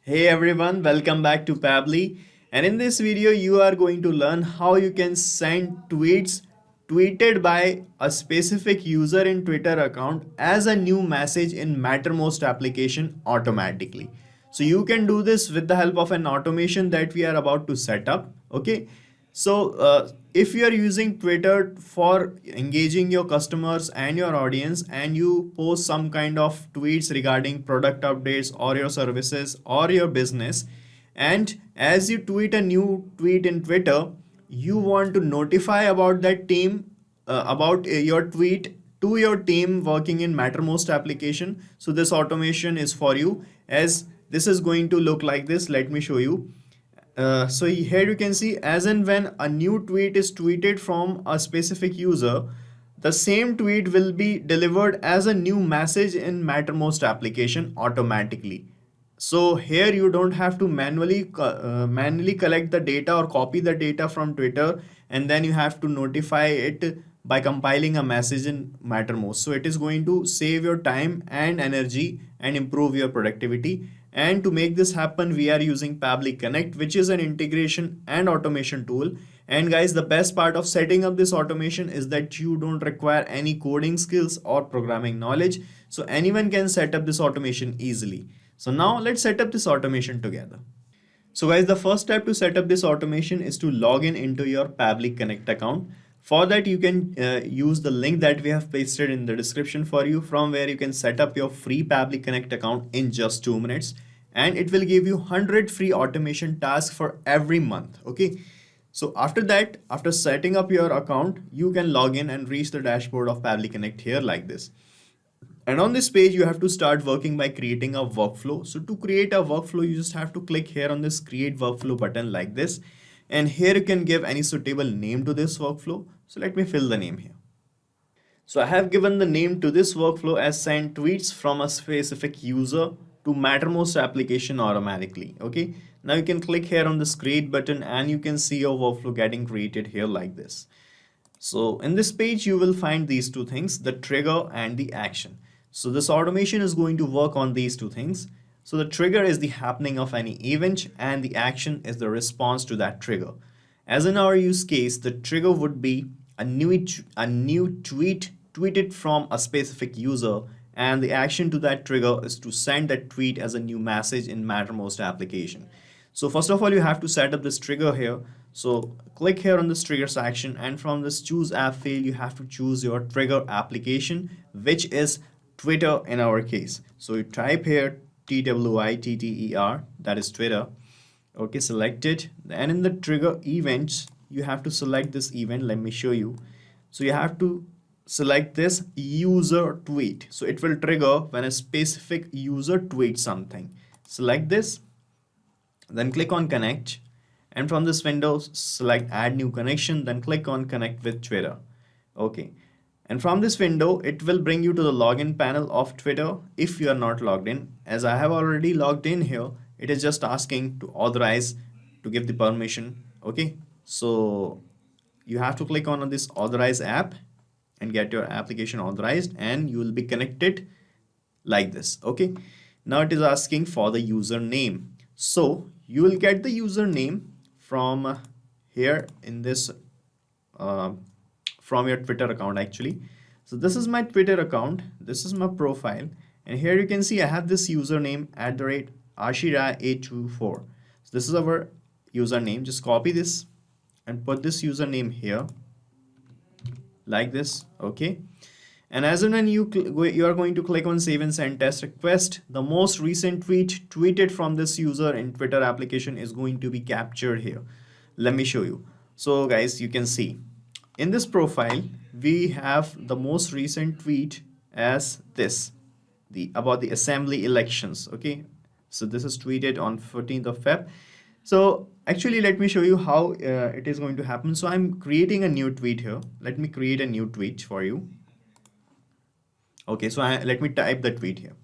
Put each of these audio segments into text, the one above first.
Hey everyone, welcome back to Pabbly. And in this video, you are going to learn how you can send tweets tweeted by a specific user in Twitter account as a new message in Mattermost application automatically. So you can do this with the help of an automation that we are about to set up. Okay. So if you are using Twitter for engaging your customers and your audience, and you post some kind of tweets regarding product updates or your services or your business, and as you tweet a new tweet in Twitter, you want to notify about that team, about your tweet to your team working in Mattermost application. So this automation is for you, as this is going to look like this. Let me show you. So here you can see, as and when a new tweet is tweeted from a specific user, the same tweet will be delivered as a new message in Mattermost application automatically. So here you don't have to manually collect the data or copy the data from Twitter, and then you have to notify it by compiling a message in Mattermost. So it is going to save your time and energy and improve your productivity. And to make this happen, we are using Pabbly Connect, which is an integration and automation tool. And guys, the best part of setting up this automation is that you don't require any coding skills or programming knowledge. So anyone can set up this automation easily. So now let's set up this automation together. So guys, the first step to set up this automation is to log in into your Pabbly Connect account. For that, you can use the link that we have pasted in the description for you, from where you can set up your free Pabbly Connect account in just 2 minutes. And it will give you 100 free automation tasks for every month. Okay. So after that, after setting up your account, you can log in and reach the dashboard of Pabbly Connect here like this. And on this page, you have to start working by creating a workflow. So to create a workflow, you just have to click here on this create workflow button like this. And here you can give any suitable name to this workflow. So let me fill the name here. So I have given the name to this workflow as send tweets from a specific user to Mattermost application automatically. Okay. Now you can click here on this create button and you can see your workflow getting created here like this. So in this page, you will find these two things, the trigger and the action. So this automation is going to work on these two things. So the trigger is the happening of any event and the action is the response to that trigger. As in our use case, the trigger would be a new tweet tweeted from a specific user, and the action to that trigger is to send that tweet as a new message in Mattermost application. So first of all, you have to set up this trigger here. So click here on this triggers action, and from this choose app field, you have to choose your trigger application, which is Twitter in our case. So you type here TWITTER, that is Twitter. Okay, select it. And in the trigger events, you have to select this event. Let me show you. So you have to select this user tweet. So it will trigger when a specific user tweets something. Select this, then click on connect. And from this window, select add new connection, then click on connect with Twitter. Okay. And from this window, it will bring you to the login panel of Twitter if you are not logged in. As I have already logged in here, it is just asking to authorize, to give the permission. Okay. So you have to click on this authorize app and get your application authorized, and you will be connected like this. Okay. Now it is asking for the username. So you will get the username from here in this from your Twitter account actually. So this is my Twitter account, this is my profile, and here you can see I have this username @Ashira824. So this is our username. Just copy this and put this username here like this. Okay. And as and when you are going to click on save and send test request, the most recent tweet tweeted from this user in Twitter application is going to be captured here. Let me show you. So guys, you can see in this profile, we have the most recent tweet as this, about the assembly elections. Okay. So this is tweeted on 14th of Feb. So actually, let me show you how it is going to happen. So I'm creating a new tweet here. Let me create a new tweet for you. Okay, so let me type the tweet here.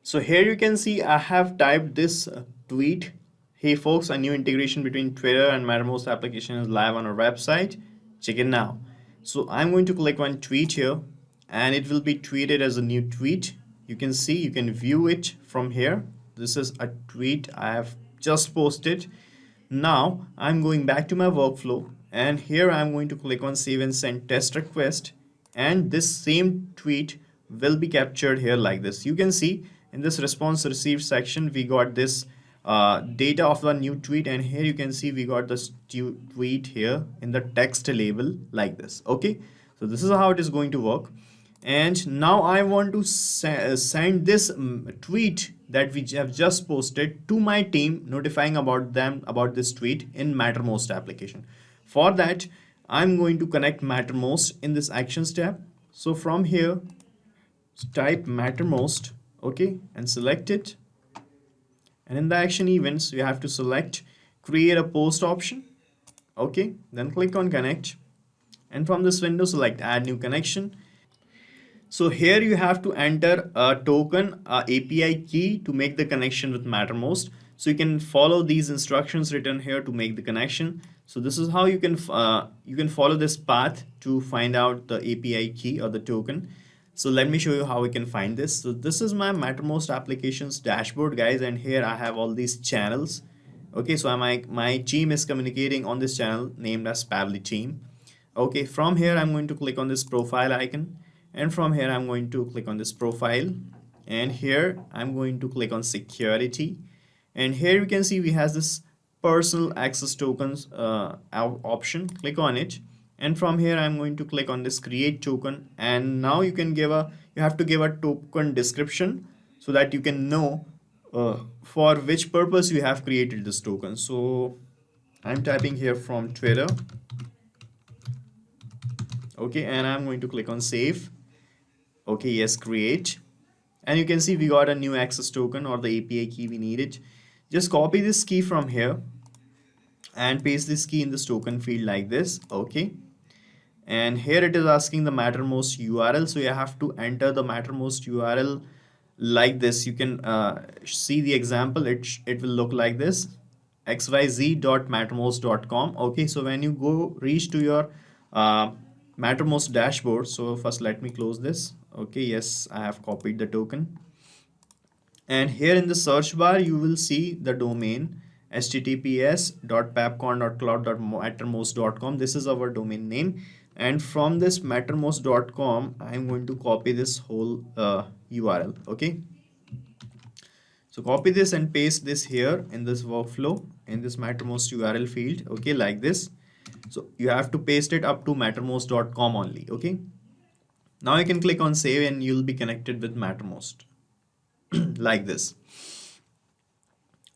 So here you can see I have typed this tweet. Hey folks, a new integration between Twitter and Mattermost application is live on our website. Check it now. So I'm going to click on tweet here, and it will be tweeted as a new tweet. You can see, you can view it from here. This is a tweet I have just posted. Now I'm going back to my workflow, and here I'm going to click on save and send test request, and this same tweet will be captured here like this. You can see in this response received section we got this data of the new tweet, and here you can see we got this tweet here in the text label like this. Okay, so this is how it is going to work. And now I want to send this tweet that we have just posted to my team, notifying about them about this tweet in Mattermost application. For that, I'm going to connect Mattermost in this actions tab. So from here, type Mattermost, okay, and select it. And in the action events, you have to select create a post option. Okay, then click on connect. And from this window, select add new connection. So here you have to enter a token, a API key to make the connection with Mattermost. So you can follow these instructions written here to make the connection. So this is how you can follow this path to find out the API key or the token. So let me show you how we can find this. So this is my Mattermost applications dashboard, guys, and here I have all these channels. Okay, so my team is communicating on this channel named as Pabbly team. Okay, from here I'm going to click on this profile icon. And from here I'm going to click on this profile, and here I'm going to click on security, and here you can see we has this personal access tokens option. Click on it, and from here I'm going to click on this create token, and now you have to give a token description so that you can know for which purpose you have created this token. So I'm typing here from Twitter. Okay, and I'm going to click on save. Okay, yes, create. And you can see we got a new access token or the API key we needed. Just copy this key from here and paste this key in this token field like this. Okay. And here it is asking the Mattermost URL. So you have to enter the Mattermost URL like this. You can see the example. It will look like this, xyz.mattermost.com. Okay, so when you reach to your Mattermost dashboard, so first let me close this. Okay, yes, I have copied the token, and here in the search bar you will see the domain https://papcon.cloud.mattermost.com. This is our domain name, and from this mattermost.com I'm going to copy this whole URL. Okay, so copy this and paste this here in this workflow in this Mattermost URL field. Okay, like this. So you have to paste it up to mattermost.com only. Okay, now you can click on save and you'll be connected with Mattermost like this.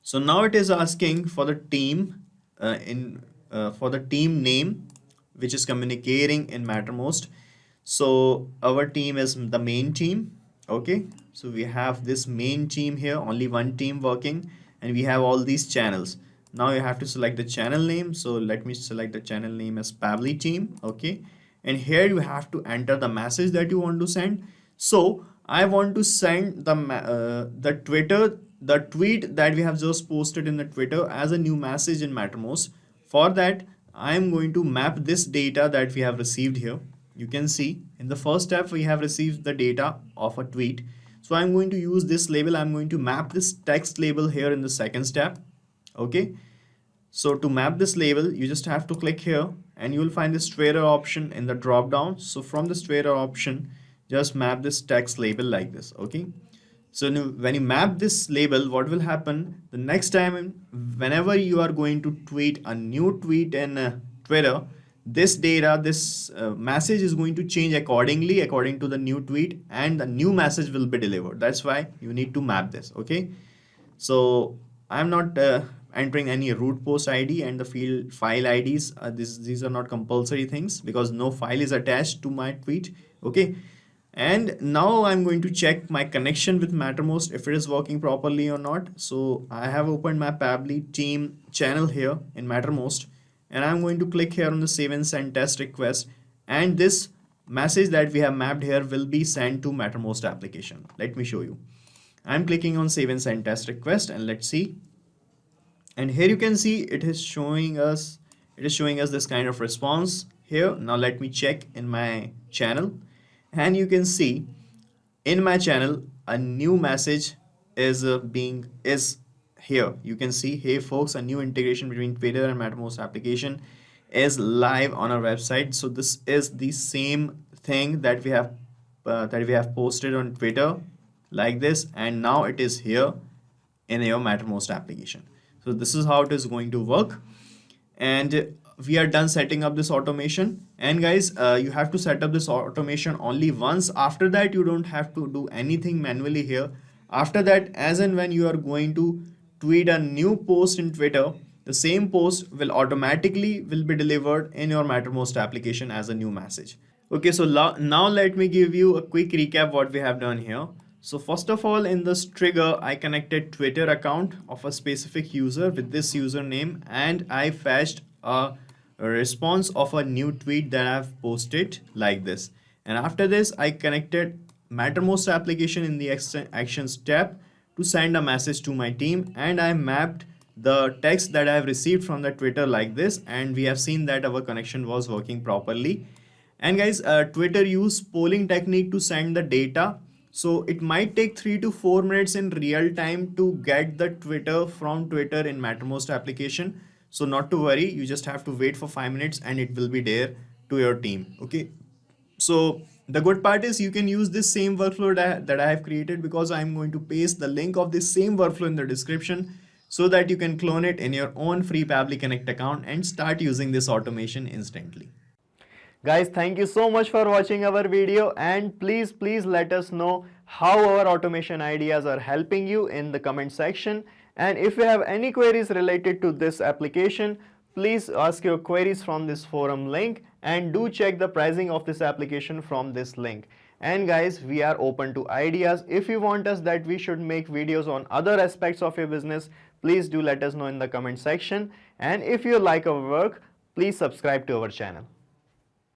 So now it is asking for the team for the team name which is communicating in Mattermost. So our team is the main team. Okay, so we have this main team here, only one team working, and we have all these channels. Now you have to select the channel name. So let me select the channel name as Pabbly team. Okay, and here you have to enter the message that you want to send. So I want to send the tweet that we have just posted in the Twitter as a new message in Mattermost. For that, I am going to map this data that we have received here. You can see in the first step we have received the data of a tweet. So I'm going to use this label. I'm going to map this text label here in the second step. Okay, so to map this label you just have to click here and you will find this Twitter option in the drop down. So from this Twitter option just map this text label like this. Okay, so when you map this label, what will happen the next time whenever you are going to tweet a new tweet in Twitter, this data, this message is going to change accordingly according to the new tweet, and the new message will be delivered. That's why you need to map this. Okay, so I'm not entering any root post ID and the field file IDs. These are not compulsory things because no file is attached to my tweet. Okay, and now I'm going to check my connection with Mattermost if it is working properly or not. So I have opened my Pabbly team channel here in Mattermost, and I'm going to click here on the save and send test request, and this message that we have mapped here will be sent to Mattermost application. Let me show you. I'm clicking on save and send test request, and let's see. And here you can see it is showing us this kind of response here. Now let me check in my channel, and you can see in my channel a new message is here. You can see, hey folks, a new integration between Twitter and Mattermost application is live on our website. So this is the same thing that we have posted on Twitter like this, and now it is here in your Mattermost application. So this is how it is going to work. And we are done setting up this automation. And guys, you have to set up this automation only once. After that, you don't have to do anything manually here. After that, as and when you are going to tweet a new post in Twitter, the same post will be delivered in your Mattermost application as a new message. Okay, so now let me give you a quick recap what we have done here. So first of all, in this trigger, I connected Twitter account of a specific user with this username, and I fetched a response of a new tweet that I've posted like this. And after this, I connected Mattermost application in the actions tab to send a message to my team, and I mapped the text that I have received from the Twitter like this, and we have seen that our connection was working properly. And guys, Twitter use polling technique to send the data. So it might take 3 to 4 minutes in real time to get the Twitter from Twitter in Mattermost application. So not to worry, you just have to wait for 5 minutes and it will be there to your team. Okay. So the good part is you can use this same workflow that I have created, because I'm going to paste the link of this same workflow in the description so that you can clone it in your own free Pabbly Connect account and start using this automation instantly. Guys, thank you so much for watching our video, and please let us know how our automation ideas are helping you in the comment section. And if you have any queries related to this application, please ask your queries from this forum link, and do check the pricing of this application from this link. And guys, we are open to ideas. If you want us that we should make videos on other aspects of your business, please do let us know in the comment section. And if you like our work, please subscribe to our channel.